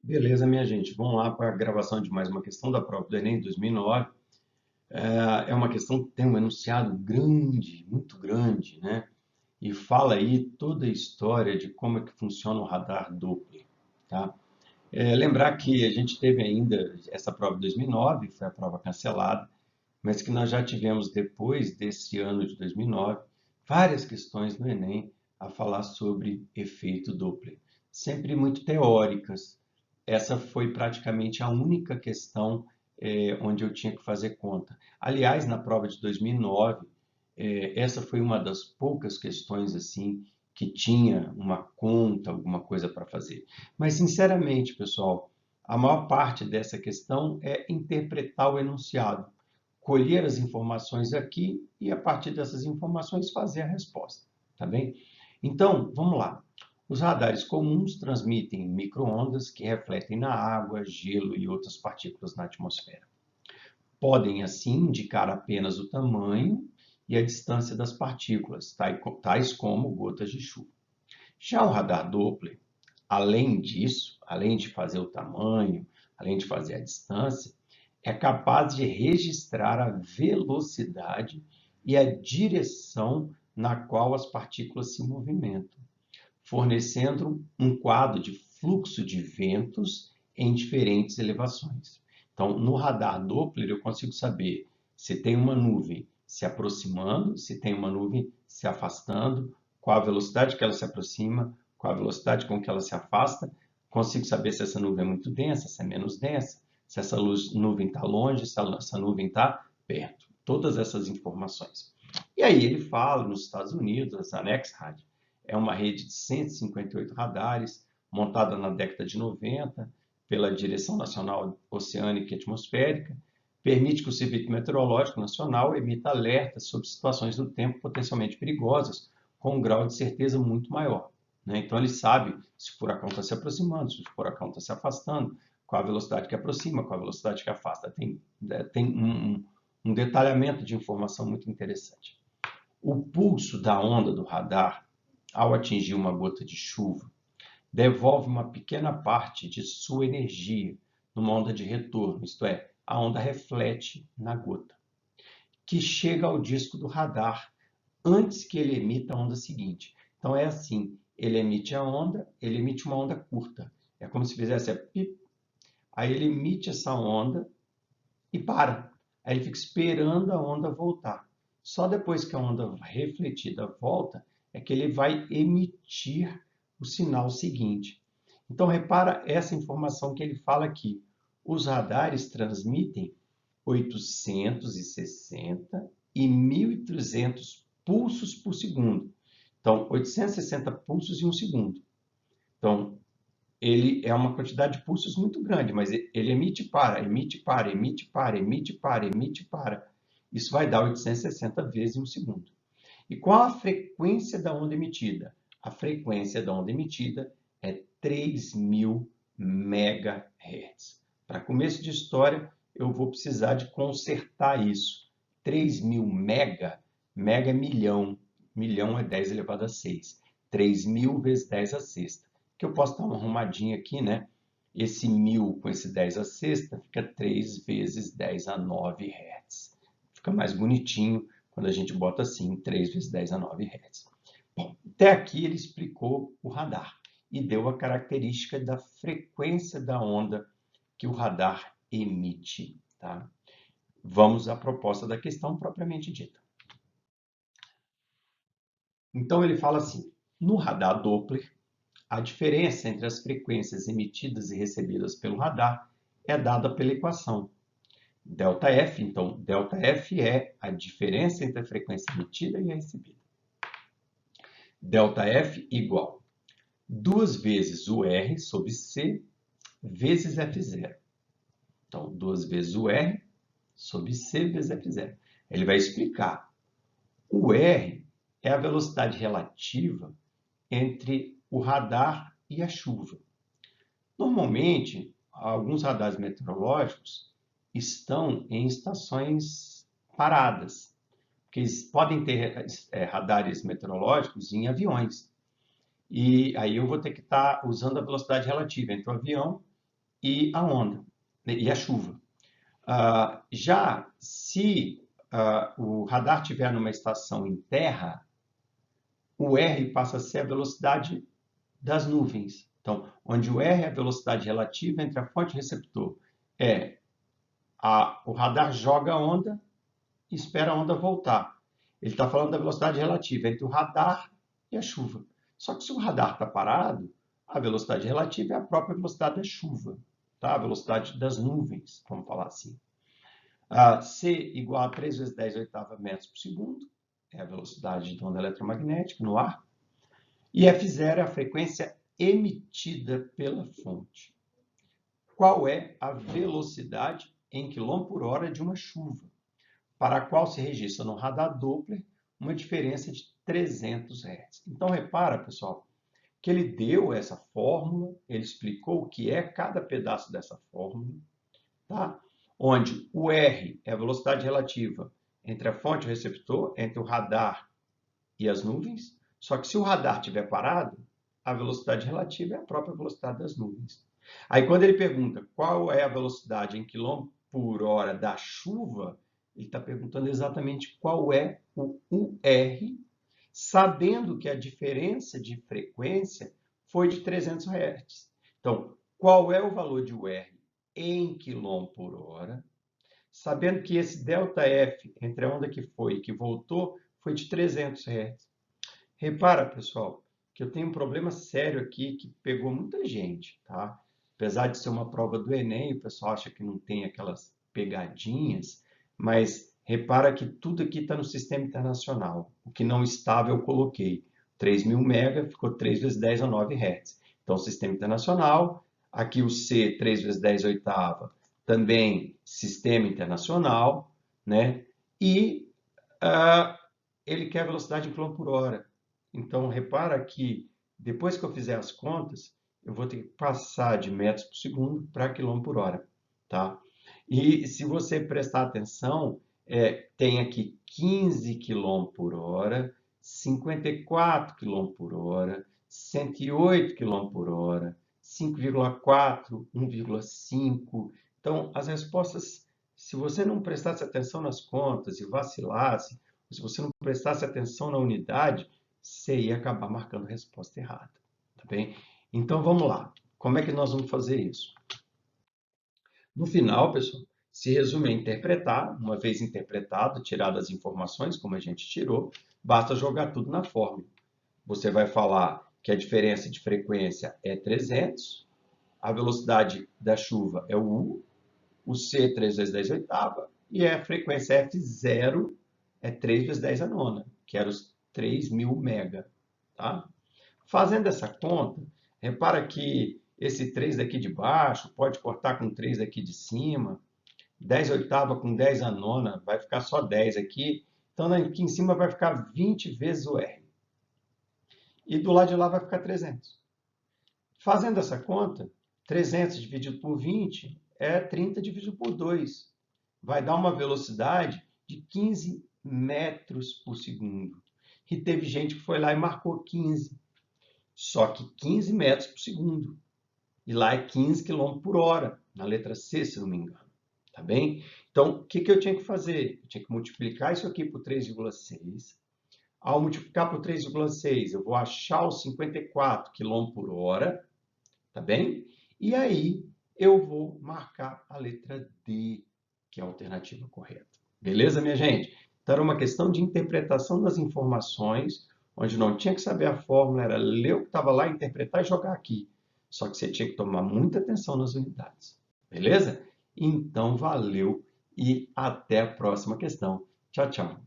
Beleza, minha gente. Vamos lá para a gravação de mais uma questão da prova do Enem 2009. É uma questão que tem um enunciado grande, muito grande, né? E fala aí toda a história de como é que funciona o radar Doppler, tá? Lembrar que a gente teve ainda essa prova de 2009, foi a prova cancelada, mas que nós já tivemos depois desse ano de 2009 várias questões no Enem a falar sobre efeito Doppler, sempre muito teóricas. Essa foi praticamente a única questão onde eu tinha que fazer conta. Aliás, na prova de 2009, essa foi uma das poucas questões assim que tinha uma conta, alguma coisa para fazer. Mas, sinceramente, pessoal, a maior parte dessa questão é interpretar o enunciado, colher as informações aqui e, a partir dessas informações, fazer a resposta. Tá bem? Então, vamos lá. Os radares comuns transmitem microondas que refletem na água, gelo e outras partículas na atmosfera. Podem, assim, indicar apenas o tamanho e a distância das partículas, tais como gotas de chuva. Já o radar Doppler, além disso, além de fazer o tamanho, além de fazer a distância, é capaz de registrar a velocidade e a direção na qual as partículas se movimentam, fornecendo um quadro de fluxo de ventos em diferentes elevações. Então, no radar Doppler, eu consigo saber se tem uma nuvem se aproximando, se tem uma nuvem se afastando, qual a velocidade que ela se aproxima, qual a velocidade com que ela se afasta. Consigo saber se essa nuvem é muito densa, se é menos densa, se essa nuvem está longe, se essa nuvem está perto. Todas essas informações. E aí ele fala, nos Estados Unidos, a NextRad é uma rede de 158 radares, montada na década de 90 pela Direção Nacional Oceânica e Atmosférica, permite que o Serviço Meteorológico Nacional emita alertas sobre situações do tempo potencialmente perigosas, com um grau de certeza muito maior. Né? Então, ele sabe se o furacão está se aproximando, se o furacão está se afastando, qual a velocidade que aproxima, qual a velocidade que afasta. Tem um detalhamento de informação muito interessante. O pulso da onda do radar, ao atingir uma gota de chuva, devolve uma pequena parte de sua energia numa onda de retorno, isto é, a onda reflete na gota, que chega ao disco do radar antes que ele emita a onda seguinte. Então é assim, ele emite a onda, ele emite uma onda curta. É como se fizesse a pip, aí ele emite essa onda e para. Aí ele fica esperando a onda voltar. Só depois que a onda refletida volta é que ele vai emitir o sinal seguinte. Então, repara essa informação que ele fala aqui. Os radares transmitem 860 e 1.300 pulsos por segundo. Então, 860 pulsos em um segundo. Então, ele é uma quantidade de pulsos muito grande, mas ele emite para, emite para, emite para, emite para, emite para. Isso vai dar 860 vezes em um segundo. E qual a frequência da onda emitida? A frequência da onda emitida é 3.000 MHz. Para começo de história, eu vou precisar de consertar isso. 3.000 mega é milhão, milhão é 10 elevado a 6. 3.000 vezes 10 a sexta. Que eu posso dar uma arrumadinha aqui, né? Esse 1.000 com esse 10 a sexta fica 3 vezes 10 a 9 Hz. Fica mais bonitinho quando a gente bota assim, 3 vezes 10 a 9 Hz. Bom, até aqui ele explicou o radar e deu a característica da frequência da onda que o radar emite. Tá? Vamos à proposta da questão propriamente dita. Então ele fala assim, no radar Doppler, a diferença entre as frequências emitidas e recebidas pelo radar é dada pela equação ΔF. Então, ΔF é a diferença entre a frequência emitida e a recebida. ΔF igual 2 vezes o R sobre C vezes F0. Então, 2 vezes o R sobre C vezes F0. Ele vai explicar. O R é a velocidade relativa entre o radar e a chuva. Normalmente, alguns radares meteorológicos estão em estações paradas, porque eles podem ter radares meteorológicos em aviões. E aí eu vou ter que estar usando a velocidade relativa entre o avião e a onda, né, e a chuva. Já se o radar estiver numa estação em terra, o R passa a ser a velocidade das nuvens. Então, onde o R é a velocidade relativa entre a fonte e o receptor, o radar joga a onda e espera a onda voltar. Ele está falando da velocidade relativa entre o radar e a chuva. Só que se o radar está parado, a velocidade relativa é a própria velocidade da chuva, tá? A velocidade das nuvens, vamos falar assim. C igual a 3 vezes 10 oitava metros por segundo, é a velocidade da onda eletromagnética no ar. E F0 é a frequência emitida pela fonte. Qual é a velocidade em km por hora de uma chuva, para a qual se registra no radar Doppler uma diferença de 300 Hz? Então, repara, pessoal, que ele deu essa fórmula, ele explicou o que é cada pedaço dessa fórmula, tá? Onde o R é a velocidade relativa entre a fonte e o receptor, entre o radar e as nuvens. Só que se o radar estiver parado, a velocidade relativa é a própria velocidade das nuvens. Aí quando ele pergunta qual é a velocidade em km por hora da chuva, ele está perguntando exatamente qual é o UR, sabendo que a diferença de frequência foi de 300 Hz. Então, qual é o valor de UR em km por hora, sabendo que esse ΔF entre a onda que foi e que voltou foi de 300 Hz. Repara, pessoal, que eu tenho um problema sério aqui que pegou muita gente, tá? Apesar de ser uma prova do Enem, o pessoal acha que não tem aquelas pegadinhas, mas repara que tudo aqui está no sistema internacional. O que não estava eu coloquei. 3.000 MB ficou 3 vezes 10 a 9 Hz. Então, sistema internacional, aqui o C, 3 vezes 10 oitava, também sistema internacional, né? E ele quer velocidade em km por hora. Então, repara que depois que eu fizer as contas, eu vou ter que passar de metros por segundo para quilômetro por hora, tá? E se você prestar atenção, tem aqui 15 km por hora, 54 km por hora, 108 km por hora, 5,4, 1,5. Então, as respostas, se você não prestasse atenção nas contas e vacilasse, se você não prestasse atenção na unidade, você ia acabar marcando a resposta errada, tá bem? Então, vamos lá. Como é que nós vamos fazer isso? No final, pessoal, se resume a interpretar. Uma vez interpretado, tiradas as informações, como a gente tirou, basta jogar tudo na fórmula. Você vai falar que a diferença de frequência é 300, a velocidade da chuva é o C 3 vezes 10 oitava, e a frequência F0 é 3 vezes 10 a nona, que era os 3.000 mega. Tá? Fazendo essa conta, repara que esse 3 daqui de baixo pode cortar com 3 daqui de cima, 10 oitava com 10 a nona, vai ficar só 10 aqui. Então, aqui em cima vai ficar 20 vezes o R. E do lado de lá vai ficar 300. Fazendo essa conta, 300 dividido por 20 é 30 dividido por 2. Vai dar uma velocidade de 15 metros por segundo. E teve gente que foi lá e marcou 15. Só que 15 metros por segundo. E lá é 15 km por hora, na letra C, se não me engano. Tá bem? Então, o que eu tinha que fazer? Eu tinha que multiplicar isso aqui por 3,6. Ao multiplicar por 3,6, eu vou achar os 54 km por hora, tá bem? E aí, eu vou marcar a letra D, que é a alternativa correta. Beleza, minha gente? Então, era uma questão de interpretação das informações, onde não tinha que saber a fórmula, era ler o que estava lá, interpretar e jogar aqui. Só que você tinha que tomar muita atenção nas unidades. Beleza? Então, valeu e até a próxima questão. Tchau, tchau.